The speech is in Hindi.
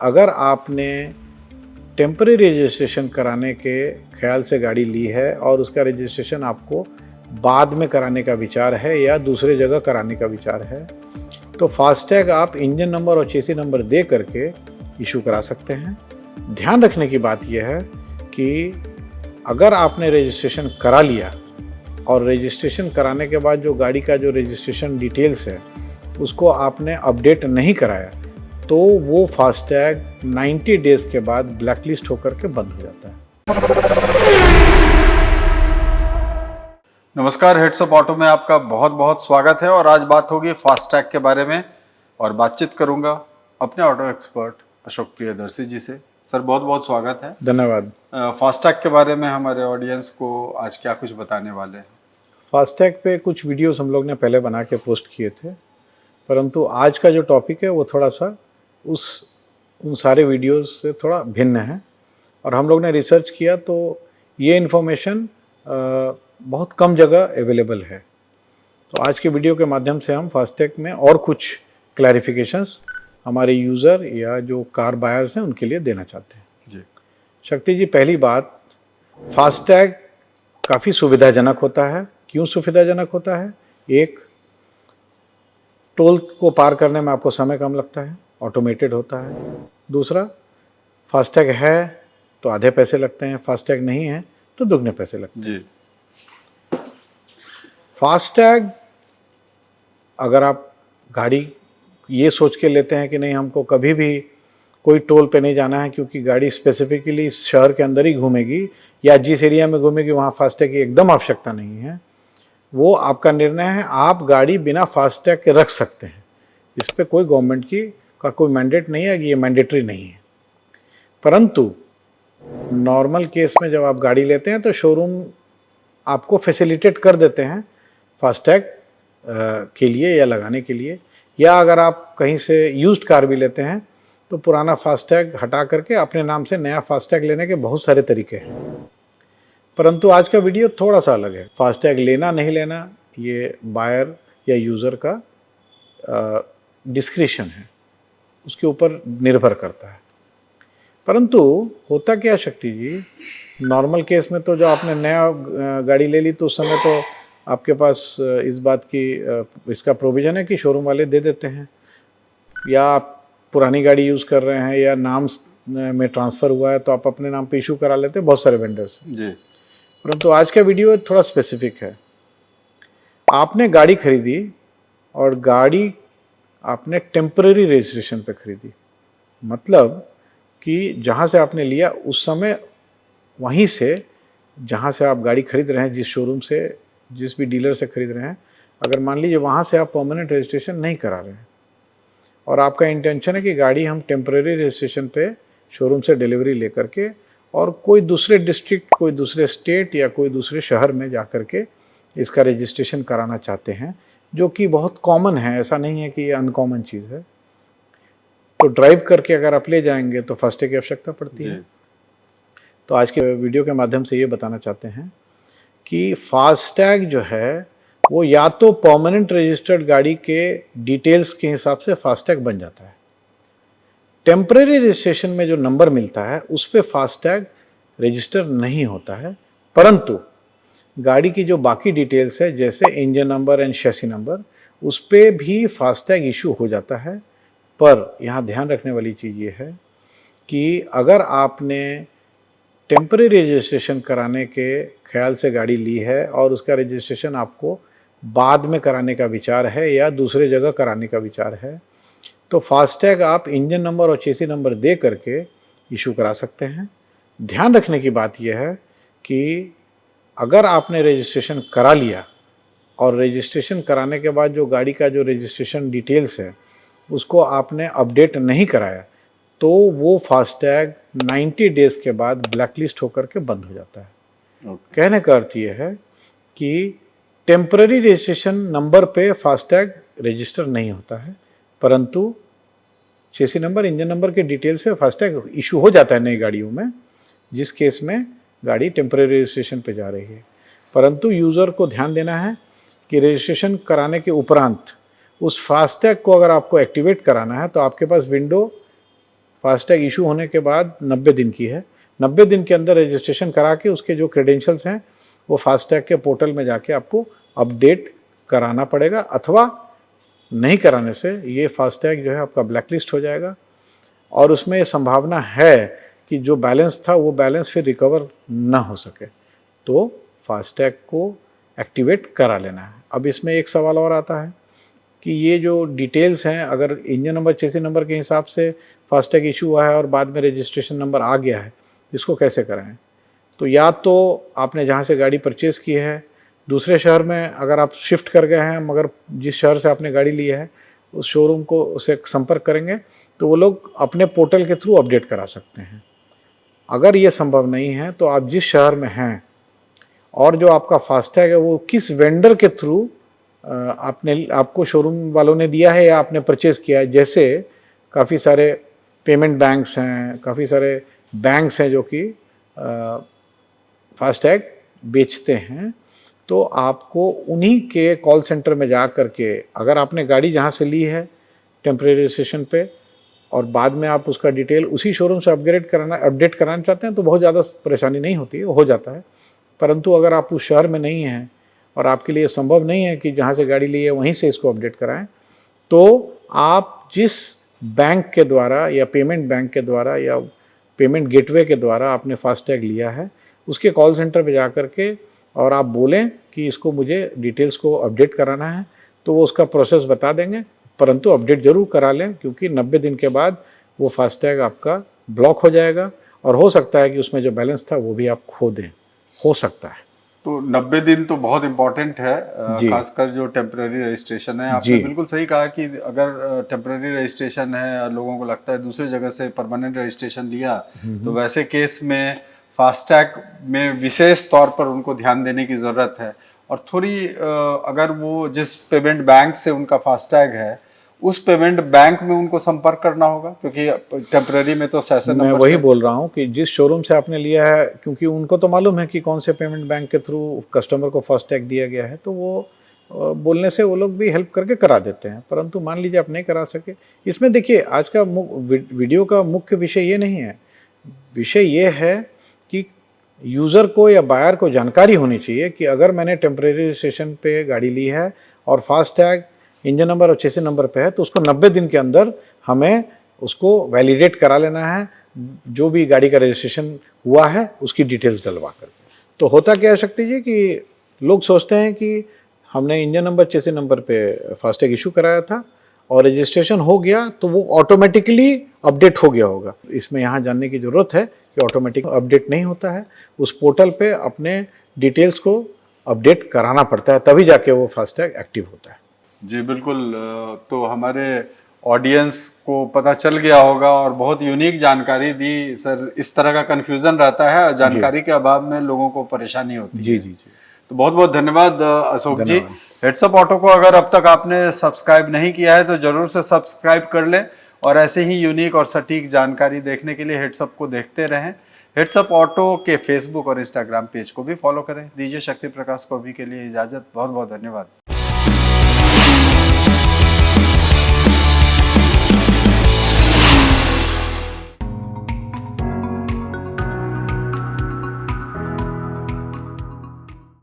अगर आपने टेम्परेरी रजिस्ट्रेशन कराने के ख्याल से गाड़ी ली है और उसका रजिस्ट्रेशन आपको बाद में कराने का विचार है या दूसरे जगह कराने का विचार है, तो फास्टैग आप इंजन नंबर और चेसी नंबर दे करके इशू करा सकते हैं। ध्यान रखने की बात यह है कि अगर आपने रजिस्ट्रेशन करा लिया और रजिस्ट्रेशन कराने के बाद जो गाड़ी का जो रजिस्ट्रेशन डिटेल्स है उसको आपने अपडेट नहीं कराया, तो वो फास्टैग 90 डेज के बाद ब्लैकलिस्ट होकर के बंद हो जाता है। नमस्कार, हेड्स अप ऑटो में आपका बहुत बहुत स्वागत है। और आज बात होगी फास्टैग के बारे में और बातचीत करूंगा अपने ऑटो एक्सपर्ट अशोक प्रियदर्शी जी से। सर बहुत बहुत स्वागत है। धन्यवाद। फास्टैग के बारे में हमारे ऑडियंस को आज क्या कुछ बताने वाले हैं? फास्टैग पे कुछ वीडियोस हम लोग ने पहले बना के पोस्ट किए थे, परंतु आज का जो टॉपिक है वो थोड़ा सा उन सारे वीडियोस से थोड़ा भिन्न है। और हम लोग ने रिसर्च किया तो ये इन्फॉर्मेशन बहुत कम जगह अवेलेबल है। तो आज के वीडियो के माध्यम से हम फास्टैग में और कुछ क्लैरिफिकेशंस हमारे यूज़र या जो कार बायर्स हैं उनके लिए देना चाहते हैं। जी शक्ति जी, पहली बात, फास्टैग काफ़ी सुविधाजनक होता है। क्यों सुविधाजनक होता है? एक, टोल को पार करने में आपको समय कम लगता है, ऑटोमेटेड होता है। दूसरा, फास्टैग है तो आधे पैसे लगते हैं, फास्टैग नहीं है तो दुगने पैसे लगते हैं। जी फास्टैग अगर आप गाड़ी ये सोच के लेते हैं कि नहीं हमको कभी भी कोई टोल पे नहीं जाना है क्योंकि गाड़ी स्पेसिफिकली शहर के अंदर ही घूमेगी या जिस एरिया में घूमेगी वहाँ फास्टैग की एकदम आवश्यकता नहीं है, वो आपका निर्णय है। आप गाड़ी बिना फास्टैग के रख सकते हैं, इस पर कोई गवर्नमेंट का कोई मैंडेट नहीं है कि ये मैंडेटरी नहीं है। परंतु नॉर्मल केस में जब आप गाड़ी लेते हैं तो शोरूम आपको फैसिलिटेट कर देते हैं फास्टैग के लिए या लगाने के लिए, या अगर आप कहीं से यूज्ड कार भी लेते हैं तो पुराना फास्टैग हटा करके अपने नाम से नया फास्टैग लेने के बहुत सारे तरीके हैं। परंतु आज का वीडियो थोड़ा सा अलग है। फास्टैग लेना नहीं लेना ये बायर या यूज़र का डिस्क्रिशन है, उसके ऊपर निर्भर करता है। परंतु होता क्या शक्ति जी, नॉर्मल केस में तो जो आपने नया गाड़ी ले ली तो उस समय तो आपके पास इस बात की इसका प्रोविज़न है कि शोरूम वाले दे देते हैं, या आप पुरानी गाड़ी यूज़ कर रहे हैं या नाम में ट्रांसफ़र हुआ है तो आप अपने नाम पे इशू करा लेते हैं, बहुत सारे वेंडर्स। जी परंतु आज का वीडियो थोड़ा स्पेसिफिक है। आपने गाड़ी खरीदी और गाड़ी आपने टेम्परेरी रजिस्ट्रेशन पे खरीदी, मतलब कि जहाँ से आपने लिया उस समय वहीं से जहाँ से आप गाड़ी खरीद रहे हैं, जिस शोरूम से, जिस भी डीलर से खरीद रहे हैं, अगर मान लीजिए वहाँ से आप परमानेंट रजिस्ट्रेशन नहीं करा रहे हैं और आपका इंटेंशन है कि गाड़ी हम टेम्परेरी रजिस्ट्रेशन पे शोरूम से डिलीवरी लेकर के और कोई दूसरे डिस्ट्रिक्ट, कोई दूसरे स्टेट या कोई दूसरे शहर में जा कर के इसका रजिस्ट्रेशन कराना चाहते हैं, जो कि बहुत कॉमन है, ऐसा नहीं है कि ये अनकॉमन चीज़ है। तो ड्राइव करके अगर आप ले जाएंगे तो फास्टैग की आवश्यकता पड़ती है। तो आज के वीडियो के माध्यम से ये बताना चाहते हैं कि फास्टैग जो है वो या तो परमानेंट रजिस्टर्ड गाड़ी के डिटेल्स के हिसाब से फास्टैग बन जाता है। टेम्परेरी रजिस्ट्रेशन में जो नंबर मिलता है उस पर फास्टैग रजिस्टर नहीं होता है, परंतु गाड़ी की जो बाकी डिटेल्स है जैसे इंजन नंबर एंड शैसी नंबर, उस पर भी फास्टैग इशू हो जाता है। पर यहाँ ध्यान रखने वाली चीज़ ये है कि अगर आपने टेम्परेरी रजिस्ट्रेशन कराने के ख्याल से गाड़ी ली है और उसका रजिस्ट्रेशन आपको बाद में कराने का विचार है या दूसरे जगह कराने का विचार है, तो फास्टैग आप इंजन नंबर और चेसी नंबर दे करके इशू करा सकते हैं। ध्यान रखने की बात यह है कि अगर आपने रजिस्ट्रेशन करा लिया और रजिस्ट्रेशन कराने के बाद जो गाड़ी का जो रजिस्ट्रेशन डिटेल्स है उसको आपने अपडेट नहीं कराया, तो वो फास्टैग 90 डेज के बाद ब्लैकलिस्ट होकर के बंद हो जाता है। कहने का अर्थ ये है कि टेम्पररी रजिस्ट्रेशन नंबर पे फास्टैग रजिस्टर नहीं होता है, परंतु चेसी नंबर, इंजन नंबर के डिटेल से फास्टैग इशू हो जाता है नई गाड़ियों में, जिस केस में गाड़ी टेम्पररी रजिस्ट्रेशन पे जा रही है। परंतु यूज़र को ध्यान देना है कि रजिस्ट्रेशन कराने के उपरांत उस फास्टैग को अगर आपको एक्टिवेट कराना है तो आपके पास विंडो फास्टैग इशू होने के बाद 90 दिन की है। 90 दिन के अंदर रजिस्ट्रेशन करा के उसके जो क्रेडेंशियल्स हैं वो फास्टैग के पोर्टल में जाके आपको अपडेट कराना पड़ेगा, अथवा नहीं कराने से ये फास्टैग जो है आपका ब्लैकलिस्ट हो जाएगा और उसमें संभावना है कि जो बैलेंस था वो बैलेंस फिर रिकवर ना हो सके। तो फास्टैग को एक्टिवेट करा लेना है। अब इसमें एक सवाल और आता है कि ये जो डिटेल्स हैं, अगर इंजन नंबर चेसी नंबर के हिसाब से फास्टैग इशू हुआ है और बाद में रजिस्ट्रेशन नंबर आ गया है, इसको कैसे कराएं? तो या तो आपने जहाँ से गाड़ी परचेज़ की है दूसरे शहर में अगर आप शिफ्ट कर गए हैं, मगर जिस शहर से आपने गाड़ी ली है उस शोरूम को उसे संपर्क करेंगे तो वो लोग अपने पोर्टल के थ्रू अपडेट करा सकते हैं। अगर ये संभव नहीं है तो आप जिस शहर में हैं और जो आपका फास्टैग है वो किस वेंडर के थ्रू आपको शोरूम वालों ने दिया है या आपने परचेज़ किया है, जैसे काफ़ी सारे पेमेंट बैंक्स हैं, काफ़ी सारे बैंक्स हैं जो कि फास्टैग बेचते हैं, तो आपको उन्हीं के कॉल सेंटर में जा कर के, अगर आपने गाड़ी जहाँ से ली है टेम्परेरी रजिस्ट्रेशन पे और बाद में आप उसका डिटेल उसी शोरूम से अपडेट कराना चाहते हैं तो बहुत ज़्यादा परेशानी नहीं होती है, हो जाता है। परंतु अगर आप उस शहर में नहीं हैं और आपके लिए संभव नहीं है कि जहाँ से गाड़ी ली है वहीं से इसको अपडेट कराएं, तो आप जिस बैंक के द्वारा या पेमेंट बैंक के द्वारा या पेमेंट गेटवे के द्वारा आपने फास्टैग लिया है उसके कॉल सेंटर पे जा कर के और आप बोलें कि इसको मुझे डिटेल्स को अपडेट कराना है, तो वो उसका प्रोसेस बता देंगे। परंतु अपडेट ज़रूर करा लें, क्योंकि 90 दिन के बाद वो फास्टैग आपका ब्लॉक हो जाएगा और हो सकता है कि उसमें जो बैलेंस था वो भी आप खो दें, हो सकता है। तो 90 दिन तो बहुत इंपॉर्टेंट है, जी। खासकर जो टेम्पररी रजिस्ट्रेशन है। आपने जी। बिल्कुल सही कहा कि अगर टेम्पररी रजिस्ट्रेशन है, लोगों को लगता है दूसरी जगह से परमानेंट रजिस्ट्रेशन लिया, तो वैसे केस में फास्टैग में विशेष तौर पर उनको ध्यान देने की ज़रूरत है। और थोड़ी अगर वो जिस पेमेंट बैंक से उनका फास्टैग है उस पेमेंट बैंक में उनको संपर्क करना होगा, क्योंकि टेम्पररी में तो सेशन मैं नंबर वही बोल रहा हूँ कि जिस शोरूम से आपने लिया है, क्योंकि उनको तो मालूम है कि कौन से पेमेंट बैंक के थ्रू कस्टमर को फास्टैग दिया गया है, तो वो बोलने से वो लोग भी हेल्प करके करा देते हैं। परंतु मान लीजिए आप नहीं करा सके, इसमें देखिए आज का वीडियो का मुख्य विषय ये नहीं है। विषय ये है कि यूज़र को या बायर को जानकारी होनी चाहिए कि अगर मैंने टेम्परेरी रजिस्ट्रेशन पे गाड़ी ली है और फास्टैग इंजन नंबर और चेसी नंबर पे है तो उसको 90 दिन के अंदर हमें उसको वैलिडेट करा लेना है, जो भी गाड़ी का रजिस्ट्रेशन हुआ है उसकी डिटेल्स डलवा कर। तो होता क्या है शक्ति जी कि लोग सोचते हैं कि हमने इंजन नंबर चेसी नंबर पे फास्टैग इशू कराया था और रजिस्ट्रेशन हो गया तो वो ऑटोमेटिकली अपडेट हो गया होगा। इसमें यहाँ जानने की ज़रूरत है कि ऑटोमेटिक अपडेट नहीं होता है, उस पोर्टल पे अपने डिटेल्स को अपडेट कराना पड़ता है, तभी जाके वो फास्टैग एक्टिव होता है। जी बिल्कुल। तो हमारे ऑडियंस को पता चल गया होगा और बहुत यूनिक जानकारी दी सर। इस तरह का कन्फ्यूज़न रहता है, जानकारी के अभाव में लोगों को परेशानी होती जी है। जी जी। तो बहुत बहुत धन्यवाद अशोक जी। धन्यवाद। हेड्सअप ऑटो को अगर अब तक आपने सब्सक्राइब नहीं किया है तो जरूर से सब्सक्राइब कर लें और ऐसे ही यूनिक और सटीक जानकारी देखने के लिए हेड्सअप को देखते रहें। हेड्सअप ऑटो के फेसबुक और इंस्टाग्राम पेज को भी फॉलो करें। दीजिए शक्ति प्रकाश को अभी के लिए इजाज़त। बहुत बहुत धन्यवाद।